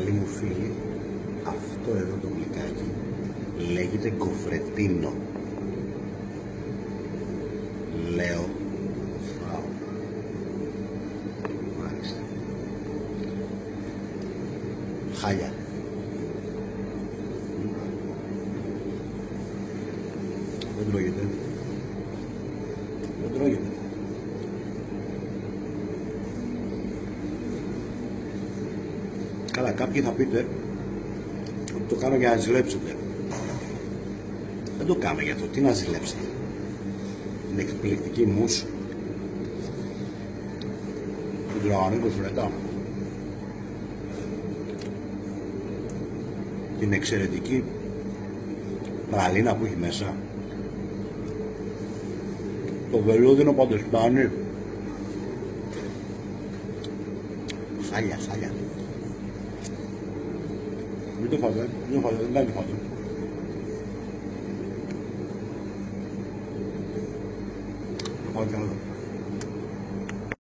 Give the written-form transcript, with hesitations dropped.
Καλή μου φίλη, αυτό εδώ το γλυκάκι λέγεται γκοφρετίνο. Λέω φάω. Μάλιστα. Χάλια. Δεν τρώγεται. Δεν τρώγεται. Καλά, κάποιοι θα πείτε ότι το κάνω για να ζηλέψετε. Δεν το κάνω για αυτό. Τι να ζηλέψετε. Είναι εκπληκτική μους. Την τρώγανε κοφρέτα. Την εξαιρετική πραλίνα που έχει μέσα. Το βελούδινο παντοστάνι. Χάλια, χάλια. Μην το φάτε, δεν το φάτε. Το φάτε άλλο.